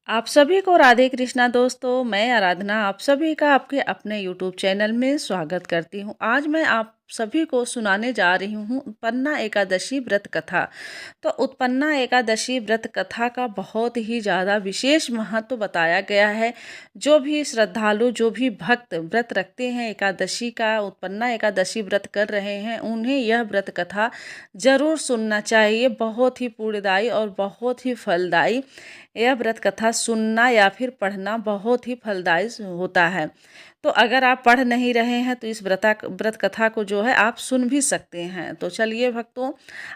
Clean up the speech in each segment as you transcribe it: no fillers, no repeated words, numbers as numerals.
आप सभी को राधे कृष्णा दोस्तों। मैं आराधना आप सभी का आपके अपने यूट्यूब चैनल में स्वागत करती हूँ। आज मैं आप सभी को सुनाने जा रही हूँ उत्पन्ना एकादशी व्रत कथा। तो उत्पन्ना एकादशी व्रत कथा का बहुत ही ज़्यादा विशेष महत्व बताया गया है। जो भी श्रद्धालु जो भी भक्त व्रत रखते हैं एकादशी का, उत्पन्ना एकादशी व्रत कर रहे हैं, उन्हें यह व्रत कथा ज़रूर सुनना चाहिए। बहुत ही पुण्यदायी और बहुत ही फलदायी यह व्रत कथा सुनना या फिर पढ़ना बहुत ही फलदायी होता है। तो अगर आप पढ़ नहीं रहे हैं तो इस व्रत कथा को जो है आप सुन भी सकते हैं। तो चलिए भक्तों,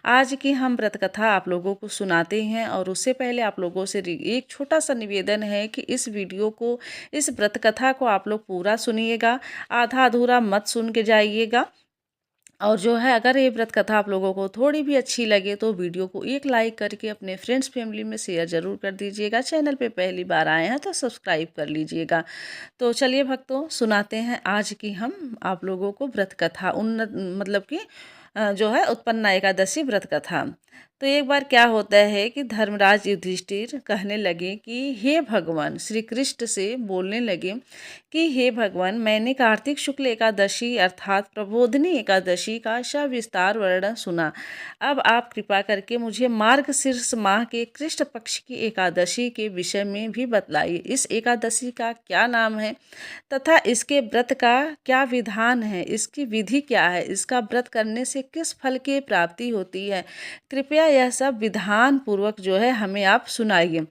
आज की हम व्रत कथा आप लोगों को सुनाते हैं। और उससे पहले आप लोगों से एक छोटा सा निवेदन है कि इस वीडियो को, इस व्रत कथा को आप लोग पूरा सुनिएगा, आधा अधूरा मत सुन के जाइएगा। और जो है अगर ये व्रत कथा आप लोगों को थोड़ी भी अच्छी लगे तो वीडियो को एक लाइक करके अपने फ्रेंड्स फैमिली में शेयर ज़रूर कर दीजिएगा। चैनल पे पहली बार आए हैं तो सब्सक्राइब कर लीजिएगा। तो चलिए भक्तों, सुनाते हैं आज की हम आप लोगों को व्रत कथा, मतलब कि जो है उत्पन्ना एकादशी व्रत कथा। तो एक बार क्या होता है कि धर्मराज युधिष्ठिर कहने लगे कि हे भगवान, श्री कृष्ण से बोलने लगे कि हे भगवान, मैंने कार्तिक शुक्ल एकादशी अर्थात प्रबोधिनी एकादशी का सविस्तार वर्णन सुना। अब आप कृपा करके मुझे मार्गशीर्ष माह के कृष्ण पक्ष की एकादशी के विषय में भी बतलाइए। इस एकादशी का क्या नाम है तथा इसके व्रत का क्या विधान है, इसकी विधि क्या है, इसका व्रत करने से किस फल की प्राप्ति होती है। कृपया यह सब विधान पूर्वक जो है हमें आप सुनाइए।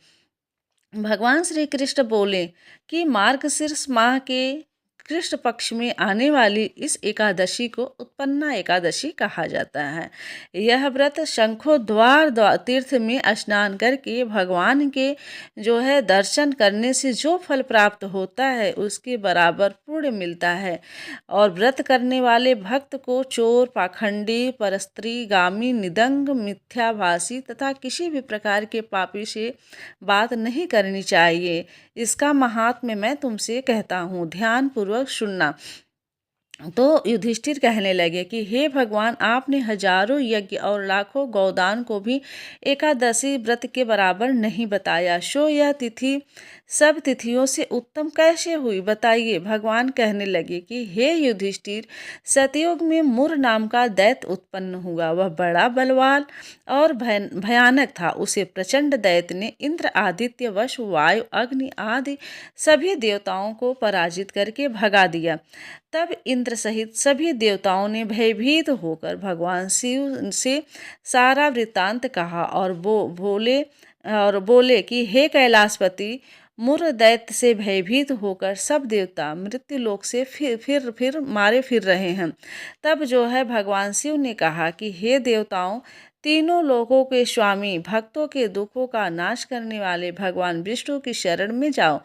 भगवान श्री कृष्ण बोले कि मार्गशीर्ष माह के कृष्ण पक्ष में आने वाली इस एकादशी को उत्पन्ना एकादशी कहा जाता है। यह व्रत शंखोद्वार तीर्थ में स्नान करके भगवान के जो है दर्शन करने से जो फल प्राप्त होता है उसके बराबर पुण्य मिलता है। और व्रत करने वाले भक्त को चोर, पाखंडी, परस्त्री, गामी, निदंग, मिथ्याभाषी तथा किसी भी प्रकार के पापी से बात नहीं करनी चाहिए। इसका महात्म्य मैं तुमसे कहता हूँ, ध्यान पूर्वक सुनना। तो युधिष्ठिर कहने लगे कि हे भगवान, आपने हजारों यज्ञ और लाखों गौदान को भी एकादशी व्रत के बराबर नहीं बताया, सो यह तिथि सब तिथियों से उत्तम कैसे हुई, बताइए। भगवान कहने लगे कि हे युधिष्ठिर, सतयुग में मुर नाम का दैत्य उत्पन्न हुआ। वह बड़ा बलवान और भयानक था। उसे प्रचंड दैत्य ने इंद्र, आदित्य, वश, वायु, अग्नि आदि सभी देवताओं को पराजित करके भगा दिया। तब इंद्र सहित सभी देवताओं ने भयभीत होकर भगवान शिव से सारा वृत्तांत कहा और बोले कि हे कैलाशपति, मुर दैत्य से भयभीत होकर सब देवता मृत्यु लोक से फिर मारे फिर रहे हैं। तब जो है भगवान शिव ने कहा कि हे देवताओं, तीनों लोकों के स्वामी, भक्तों के दुखों का नाश करने वाले भगवान विष्णु की शरण में जाओ,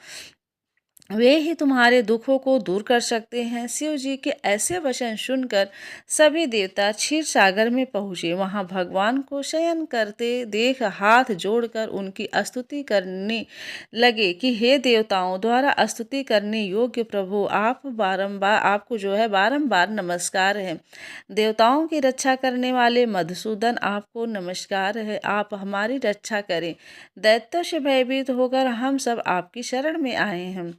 वे ही तुम्हारे दुखों को दूर कर सकते हैं। शिव जी के ऐसे वचन सुनकर सभी देवता क्षीर सागर में पहुँचे। वहाँ भगवान को शयन करते देख हाथ जोड़कर उनकी स्तुति करने लगे कि हे देवताओं द्वारा स्तुति करने योग्य प्रभु, आपको जो है बारंबार नमस्कार है। देवताओं की रक्षा करने वाले मधुसूदन, आपको नमस्कार है, आप हमारी रक्षा करें। दैत्यों से भयभीत होकर हम सब आपकी शरण में आए हैं।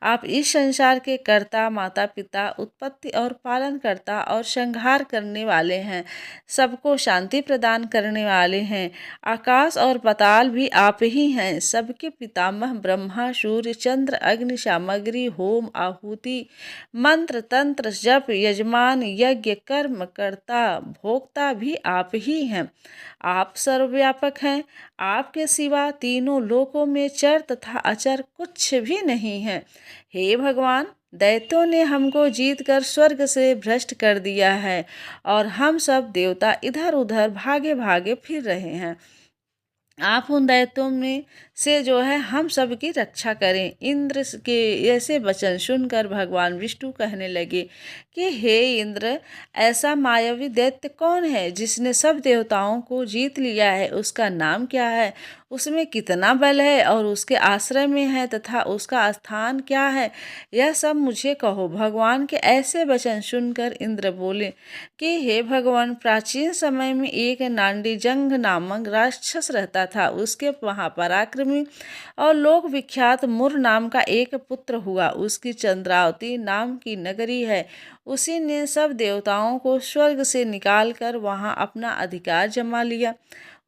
आप इस संसार के कर्ता, माता पिता, उत्पत्ति और पालन करता और संहार करने वाले हैं। सबको शांति प्रदान करने वाले हैं। आकाश और पाताल भी आप ही हैं। सबके पितामह ब्रह्मा, सूर्य, चंद्र, अग्नि, सामग्री, होम, आहुति, मंत्र, तंत्र, जप, यजमान, यज्ञ, कर्म, कर्ता, भोक्ता भी आप ही हैं। आप सर्वव्यापक हैं। आपके सिवा तीनों लोकों में चर तथा अचर कुछ भी नहीं है। हे भगवान, दैत्यों ने हमको जीतकर स्वर्ग से भ्रष्ट कर दिया है और हम सब देवता इधर उधर भागे भागे फिर रहे हैं। आप उन दैत्यों में से जो है हम सब की रक्षा करें। इंद्र के ऐसे वचन सुनकर भगवान विष्णु कहने लगे कि हे इंद्र, ऐसा मायावी दैत्य कौन है जिसने सब देवताओं को जीत लिया है? उसका नाम क्या है? उसमें कितना बल है और उसके आश्रय में है तथा उसका स्थान क्या है? यह सब मुझे कहो। भगवान के ऐसे वचन सुनकर इंद्र बोले कि हे भगवान, प्राचीन समय में एक नांडी जंग नामक राक्षस रहता था। उसके महापराक्रमी पराक्रमी और लोक विख्यात मुर नाम का एक पुत्र हुआ। उसकी चंद्रावती नाम की नगरी है। उसी ने सब देवताओं को स्वर्ग से निकालकर वहां अपना अधिकार जमा लिया।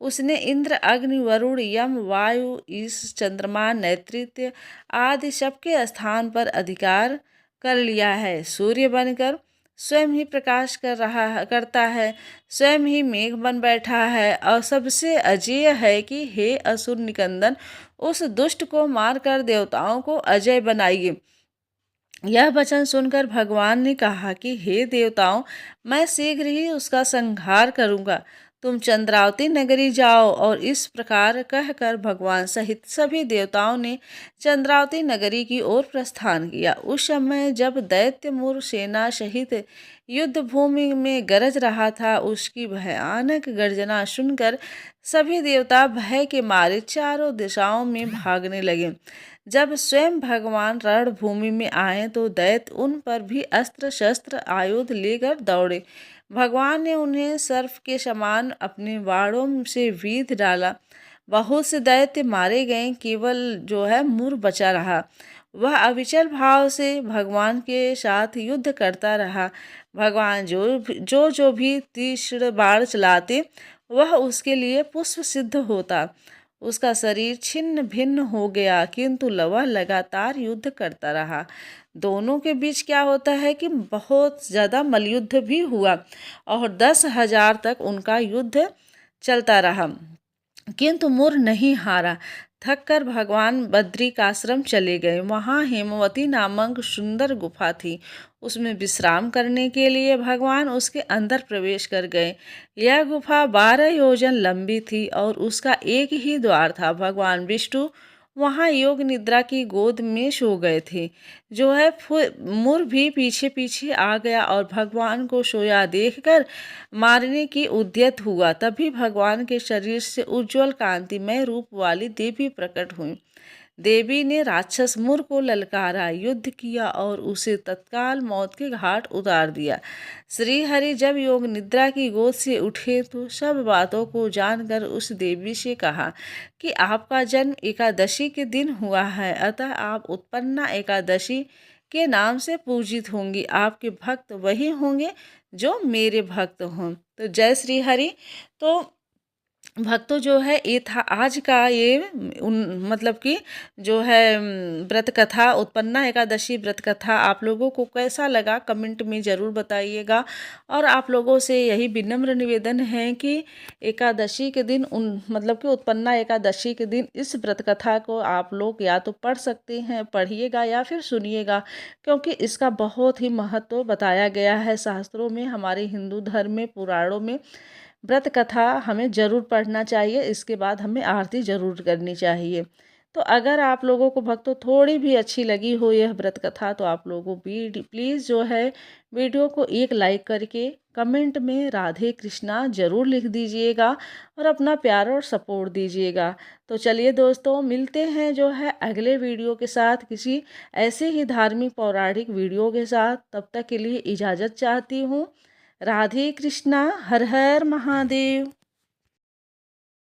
उसने इंद्र, अग्नि, वरुण, यम, वायु, ईश, चंद्रमा, नैत्रित्य आदि सबके स्थान पर अधिकार कर लिया है। सूर्य बनकर स्वयं ही प्रकाश करता है, स्वयं ही मेघ बन बैठा है और सबसे अजेय है कि हे असुर निकंदन, उस दुष्ट को मारकर देवताओं को अजय बनाइए। यह वचन सुनकर भगवान ने कहा कि हे देवताओं, मैं शीघ्र ही उसका संहार करूंगा। तुम चंद्रावती नगरी जाओ। और इस प्रकार कहकर भगवान सहित सभी देवताओं ने चंद्रावती नगरी की ओर प्रस्थान किया। उस समय जब दैत्य मुर सेना सहित युद्ध भूमि में गरज रहा था, उसकी भयानक गर्जना सुनकर सभी देवता भय के मारे चारों दिशाओं में भागने लगे। जब स्वयं भगवान रणभूमि में आए तो दैत्य उन पर भी अस्त्र शस्त्र आयुध लेकर दौड़े। भगवान ने उन्हें सर्प के समान अपने बाणों से बीध डाला। बहुत से दैत्य मारे गए, केवल जो है मुर बचा रहा। वह अविचल भाव से भगवान के साथ युद्ध करता रहा। भगवान जो भी तीक्ष्ण बाण चलाते वह उसके लिए पुष्प सिद्ध होता। उसका शरीर छिन्न भिन्न हो गया, किंतु वह लगातार युद्ध करता रहा। दोनों के बीच क्या होता है कि बहुत ज़्यादा मलयुद्ध भी हुआ और 10,000 तक उनका युद्ध चलता रहा, किंतु मुर नहीं हारा। थककर भगवान बद्रिकाश्रम चले गए। वहाँ हेमवती नामक सुंदर गुफा थी। उसमें विश्राम करने के लिए भगवान उसके अंदर प्रवेश कर गए। यह गुफा 12 योजन लंबी थी और उसका एक ही द्वार था। भगवान विष्णु वहाँ योग निद्रा की गोद में सो गए थे। जो है मुर भी पीछे पीछे आ गया और भगवान को सोया देखकर मारने की उद्यत हुआ। तभी भगवान के शरीर से उज्जवल कांतिमय रूप वाली देवी प्रकट हुई। देवी ने राक्षस मुर को ललकारा, युद्ध किया और उसे तत्काल मौत के घाट उतार दिया। श्री हरि जब योग निद्रा की गोद से उठे तो सब बातों को जानकर उस देवी से कहा कि आपका जन्म एकादशी के दिन हुआ है, अतः आप उत्पन्ना एकादशी के नाम से पूजित होंगी। आपके भक्त वही होंगे जो मेरे भक्त हों। तो जय श्री हरि। तो भक्तों जो है ये था आज का ये मतलब कि जो है व्रत कथा, उत्पन्ना एकादशी व्रत कथा। आप लोगों को कैसा लगा कमेंट में ज़रूर बताइएगा। और आप लोगों से यही विनम्र निवेदन है कि एकादशी के दिन मतलब कि उत्पन्ना एकादशी के दिन इस व्रत कथा को आप लोग या तो पढ़ सकते हैं, पढ़िएगा या फिर सुनिएगा, क्योंकि इसका बहुत ही महत्व बताया गया है शास्त्रों में। हमारे हिंदू धर्म में, पुराणों में व्रत कथा हमें ज़रूर पढ़ना चाहिए। इसके बाद हमें आरती ज़रूर करनी चाहिए। तो अगर आप लोगों को भक्तों थोड़ी भी अच्छी लगी हो यह व्रत कथा तो आप लोगों को प्लीज़ जो है वीडियो को एक लाइक करके कमेंट में राधे कृष्णा ज़रूर लिख दीजिएगा और अपना प्यार और सपोर्ट दीजिएगा। तो चलिए दोस्तों, मिलते हैं जो है अगले वीडियो के साथ किसी ऐसे ही धार्मिक पौराणिक वीडियो के साथ। तब तक के लिए इजाज़त चाहती हूँ। राधे कृष्णा। हर हर महादेव।